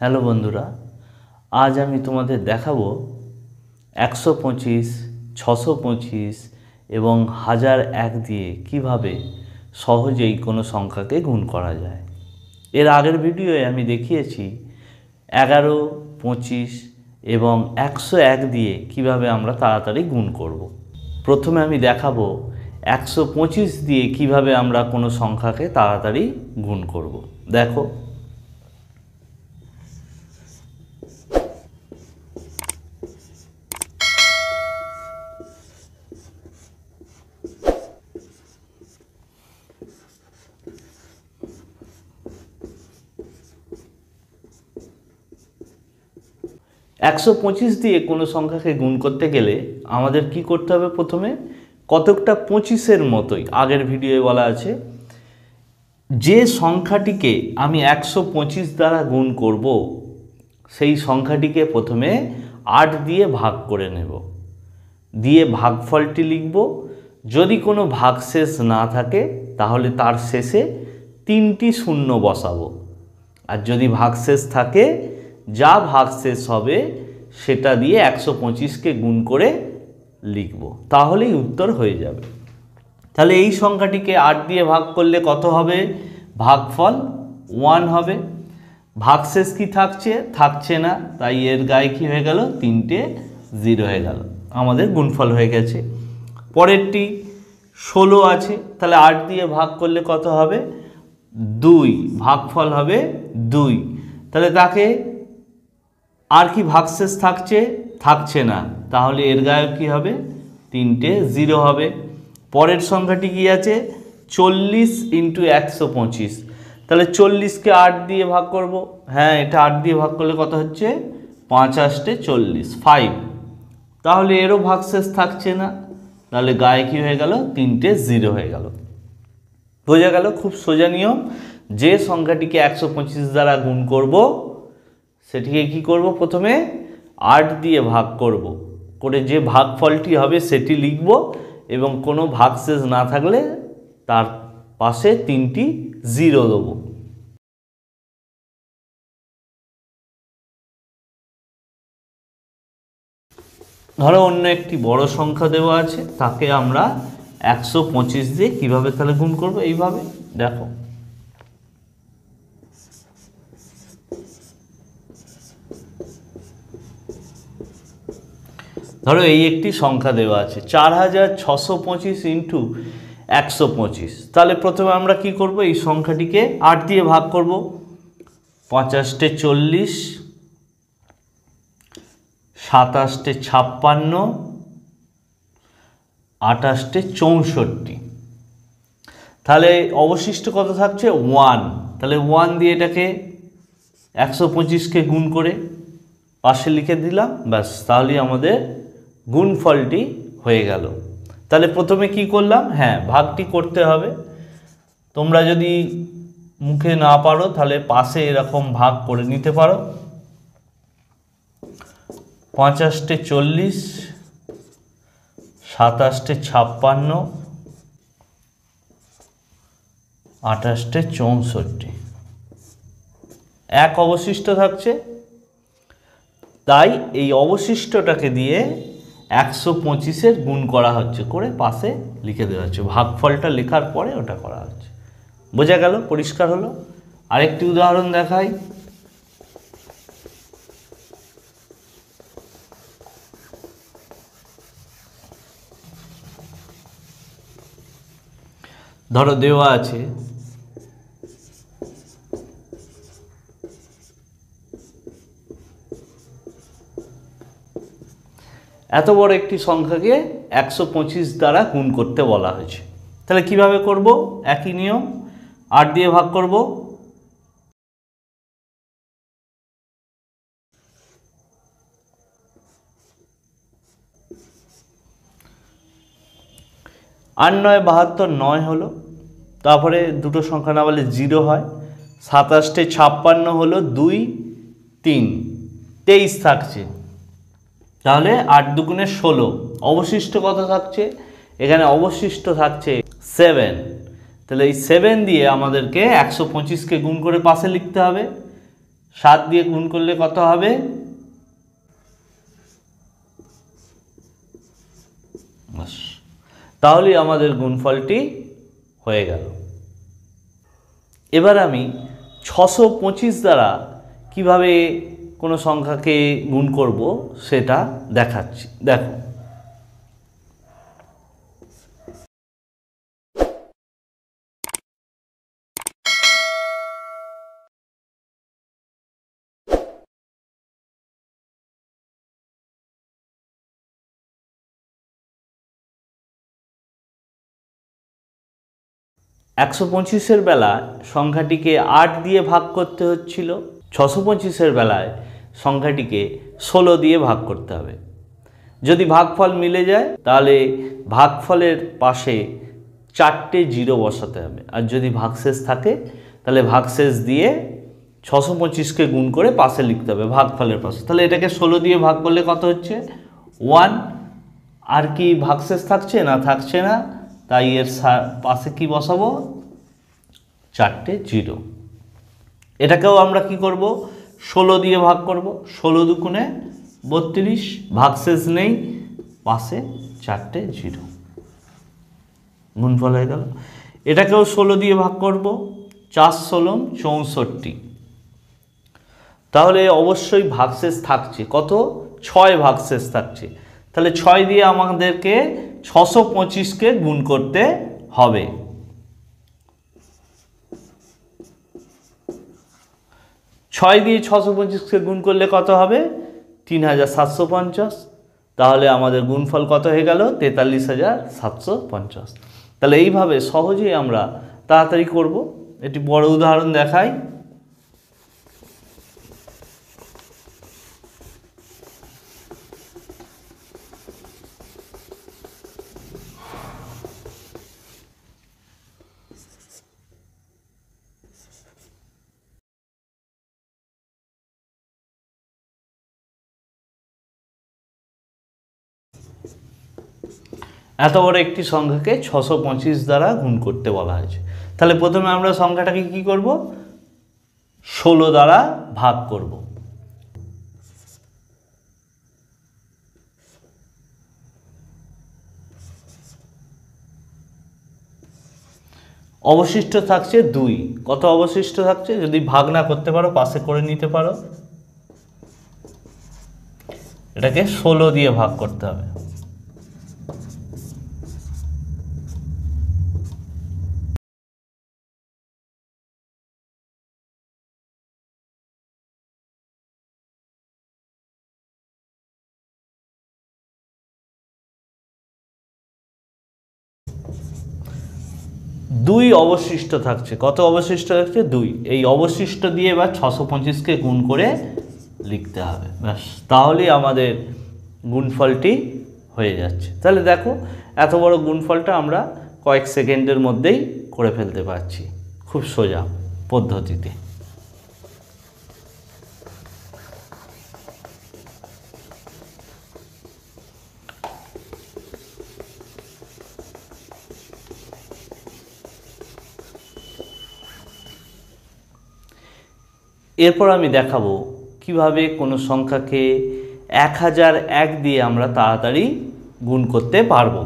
Hello বন্ধুরা, আজ আমি তোমাদের দেখাবো 125, 625 এবং 1001 দিয়ে কিভাবে সহজেই কোনো সংখ্যাকে গুণ করা যায়। এর আগের ভিডিওয়ে আমি দেখিয়েছি 11, 25 এবং 101 দিয়ে কিভাবে আমরা তাড়াতাড়ি গুণ করব। প্রথমে আমি দেখাবো 125 দিয়ে কিভাবে আমরা কোনো সংখ্যাকে তাড়াতাড়ি গুণ করব। দেখো, একশো 25 দিয়ে কোনো সংখ্যাকে গুণ করতে গেলে আমাদের কি করতে হবে? প্রথমে কতকটা 25-এর মতোই আগের ভিডিওয়ে বলা আছে, যে সংখ্যাটিকে আমি 125 দ্বারা গুণ করব সেই সংখ্যাটিকে প্রথমে 8 দিয়ে ভাগ করে নেব, দিয়ে ভাগফলটি লিখব। যদি কোনো ভাগশেষ না থাকে তাহলে তার শেষে 3টি শূন্য বসাবো, আর যদি ভাগশেষ থাকে যা ভাগশেষ হবে সেটা দিয়ে 125কে গুণ করে লিখব, তাহলেই উত্তর হয়ে যাবে। তাহলে এই সংখ্যাটিকে 8 দিয়ে ভাগ করলে কত হবে? ভাগফল 1 হবে। ভাগশেষ কি থাকছে? থাকছে না, তাই এর গায়ে কি হয়ে গেল? 3টে 0 হয়ে গেল, আমাদের গুণফল হয়ে গেছে। পরেরটি 16 আছে, তাহলে 8 দিয়ে ভাগ করলে কত হবে? 2, ভাগফল হবে 2। তাহলে তাকে আর কি ভাগশেষ থাকছে? থাকছে না, তাহলে এর গায়ে কি হবে? 3টে 0 হবে। পরের সংখ্যাটি কি আছে? 40 × 125, তাহলে 40কে 8 দিয়ে ভাগ করব। হ্যাঁ, এটা 8 দিয়ে ভাগ করলে কত হচ্ছে? 5 × 8 = 40, 5। তাহলে এরও ভাগশেষ থাকছে না, তাহলে গায়ে কি হয়ে গেল? 3টে 0 হয়ে গেল। বোঝা গেল? খুব সোজা নিয়ম। যে সংখ্যাটিকে 125 দ্বারা গুণ করব সেটিকে কি করব? প্রথমে 8 দিয়ে ভাগ করব, করে যে ভাগফলটি হবে সেটি লিখব, এবং কোনো ভাগশেষ না থাকলে তার পাশে 3টি 0 দেব। ধরো অন্য একটি বড় সংখ্যা দেওয়া আছে, তাকে আমরা 125 দিয়ে কিভাবে তাহলে গুণ করব? এইভাবে দেখো, ধরো এই একটি সংখ্যা দেওয়া আছে 4625 × 125। তাহলে প্রথমে আমরা কি করব? এই সংখ্যাটিকে 8 দিয়ে ভাগ করব। 50টে 40, 27টে 56, 28টে 64। তাহলে অবশিষ্ট কত থাকছে? 1। তাহলে 1 দিয়ে এটাকে 125কে গুণ করে পাশে লিখে দিলাম, ব্যাস, তাহলেই আমাদের গুণফলটি হয়ে গেল। তাহলে প্রথমে কি করলাম? হ্যাঁ, ভাগটি করতে হবে। তোমরা যদি মুখে না পারো তাহলে পাশে এরকম ভাগ করে নিতে পারো। 50টে 40, 27টে 56, 28টে 64, 1 অবশিষ্ট থাকছে। তাই এই অবশিষ্টটাকে দিয়ে 125-এর গুণ করা হচ্ছে, করে পাশে লিখে দেওয়া হচ্ছে। ভাগফলটা লেখার পরে ওটা করা হচ্ছে। বোঝা গেল? পরিষ্কার হলো? আরেকটি উদাহরণ দেখাই। ধরো দেওয়া আছে এত বড় একটি সংখ্যাকে 125 দ্বারা গুণ করতে বলা হয়েছে। তাহলে কিভাবে করব? একই নিয়ম, 8 দিয়ে ভাগ করব। আর 9 72, 9 হলো। তারপরে দুটো সংখ্যা না বলে 0 হয়। 27টে 56 হলো 2, 3, 23 থাকছে। তাহলে 8 দুগুণে 16, অবশিষ্ট কত থাকছে? এখানে অবশিষ্ট থাকছে 7। তাহলে এই 7 দিয়ে আমাদেরকে 125কে গুণ করে পাশে লিখতে হবে। 7 দিয়ে গুণ করলে কত হবে? তাহলে আমাদের গুণফলটি হয়ে গেল। এবার আমি 625 দ্বারা কিভাবে কোনো সংখ্যাকে গুণ করব সেটা দেখাচ্ছি। দেখো, একশো পঁচিশের বেলায় সংখ্যাটিকে 8 দিয়ে ভাগ করতে হচ্ছিল, 625-এর বেলায় সংখ্যাটিকে 16 দিয়ে ভাগ করতে হবে। যদি ভাগফল মিলে যায় তাহলে ভাগফলের পাশে 4টে জিরো বসাতে হবে, আর যদি ভাগশেষ থাকে তাহলে ভাগশেষ দিয়ে 625কে গুণ করে পাশে লিখতে হবে ভাগফলের পাশে। তাহলে এটাকে 16 দিয়ে ভাগ করলে কত হচ্ছে? 1। আর কি ভাগশেষ থাকছে না? থাকছে না, তাই এর পাশে কি বসাবো? 4টে জিরো। এটাকেও আমরা কি করব? 16 দিয়ে ভাগ করব। 16 দুগুণে 32, ভাগশেষ নেই, পাশে 4টে জিরো, গুণফল হয়ে গেল। এটাকেও 16 দিয়ে ভাগ করব, 4 ষোলং 64। তাহলে অবশ্যই ভাগশেষ থাকছে কত? 6 ভাগশেষ থাকছে। তাহলে 6 দিয়ে আমাদেরকে 625কে গুণ করতে হবে। 6 দিয়ে 625কে গুণ করলে কত হবে? 3750। তাহলে আমাদের গুণফল কত হয়ে গেল? 43750। তাহলে এইভাবে সহজেই আমরা তাড়াতাড়ি করব। একটি বড় উদাহরণ দেখাই। এত বড় একটি সংখ্যাকে 625 দ্বারা গুণ করতে বলা হয়েছে। তাহলে প্রথমে আমরা সংখ্যাটাকে কি করব? 16 দ্বারা ভাগ করব। অবশিষ্ট থাকছে 2। কত অবশিষ্ট থাকছে? যদি ভাগ না করতে পারো পাশে করে নিতে পারো। এটাকে 16 দিয়ে ভাগ করতে হবে। দুই অবশিষ্ট থাকছে। কত অবশিষ্ট থাকছে? 2। এই অবশিষ্ট দিয়ে এবার 625কে গুণ করে লিখতে হবে, ব্যাস। তাহলেই আমাদের গুণফলটি হয়ে যাচ্ছে। তাহলে দেখো, এত বড় গুণফলটা আমরা কয়েক সেকেন্ডের মধ্যেই করে ফেলতে পারছি, খুব সোজা পদ্ধতিতে। এরপর আমি দেখাবো কিভাবে কোনো সংখ্যাকে 1001 দিয়ে আমরা তাড়াতাড়ি গুণ করতে পারবো।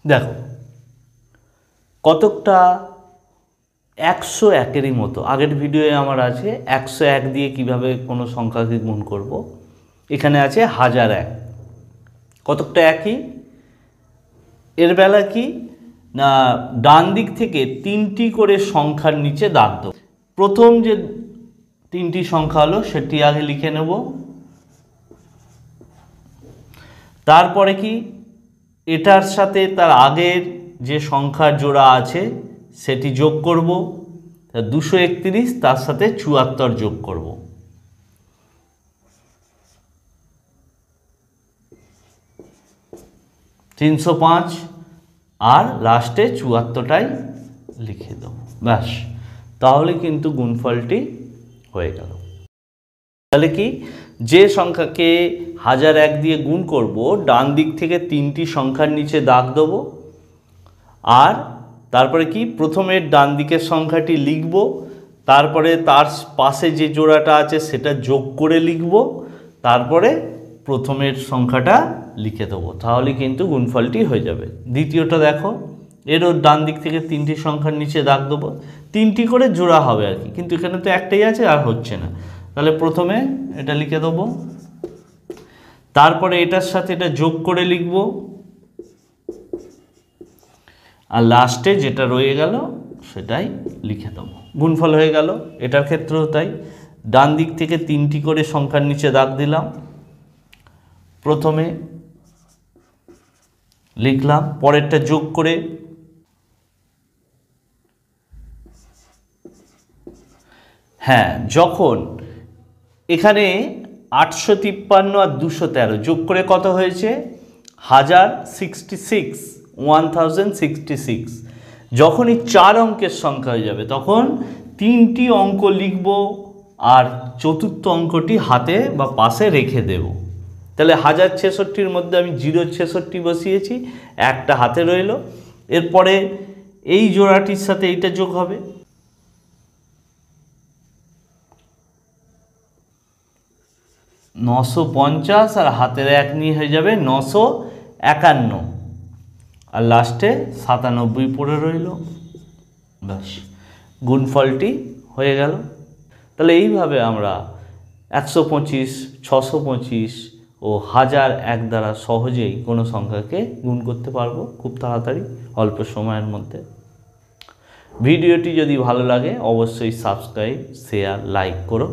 দেখো, কতকটা 101-এরই মতো আগের ভিডিওয়ে আমার আছে 101 দিয়ে কিভাবে কোনো সংখ্যাকে গুণ করব। এখানে আছে 1001, কতকটা একই। এর বেলা কি না, ডান দিক থেকে 3টি করে সংখ্যার নিচে দাগ দেব। প্রথম যে 3টি সংখ্যা হলো সেটি আগে লিখে নেব। তারপরে কি, এটার সাথে তার আগের যে সংখ্যার জোড়া আছে সেটি যোগ করব। 231 তার সাথে 74 যোগ করব, 305 আর লাস্টে 74টাই লিখে দেব, ব্যাস। তাহলে কিন্তু গুণফলটি হয়ে গেল। তাহলে কি, যে সংখ্যাকে 1001 দিয়ে গুণ করব, ডান দিক থেকে 3টি সংখ্যার নিচে দাগ দেবো, আর তারপরে কি, প্রথমে ডান দিকের সংখ্যাটি লিখব, তারপরে তার পাশে যে জোড়াটা আছে সেটা যোগ করে লিখব, তারপরে প্রথমের সংখ্যাটা লিখে দেবো, তাহলে কিন্তু গুণফলটি হয়ে যাবে। দ্বিতীয়টা দেখো, এরও ডান দিক থেকে 3টি সংখ্যার নিচে দাগ দেবো, 3টি করে জোড়া হবে আর কি, কিন্তু এখানে তো একটাই আছে আর হচ্ছে না, তাহলে প্রথমে এটা লিখে দেবো, তারপরে এটার সাথে এটা যোগ করে লিখব, আর লাস্টে যেটা রয়ে গেল সেটাই লিখে দেবো, গুণফল হয়ে গেল। এটার ক্ষেত্রেও তাই, ডান দিক থেকে 3টি করে সংখ্যার নিচে দাগ দিলাম, প্রথমে লিখলাম, পরেরটা যোগ করে, হ্যাঁ, যখন এখানে 853 আর 213 যোগ করে কত হয়েছে, 1066, যখনই 4 অঙ্কের সংখ্যা হয়ে যাবে তখন 3টি অঙ্ক লিখব আর চতুর্থ অঙ্কটি হাতে বা পাশে রেখে দেব। তাহলে 1066-র মধ্যে আমি 066 বসিয়েছি, একটা হাতে রইল, এরপরে এই জোড়াটির সাথে এইটা যোগ হবে, 950 আর হাতের 1 নিয়ে হয়ে যাবে 951, আর লাস্টে 97 পড়ে রইল, ব্যাস, গুণফলটি হয়ে গেল। তাহলে এইভাবে আমরা 125, 625 ও 1001 দ্বারা সহজেই কোনো সংখ্যাকে গুণ করতে পারবো খুব তাড়াতাড়ি, অল্প সময়ের মধ্যে। ভিডিওটি যদি ভালো লাগে অবশ্যই সাবস্ক্রাইব, শেয়ার, লাইক করো।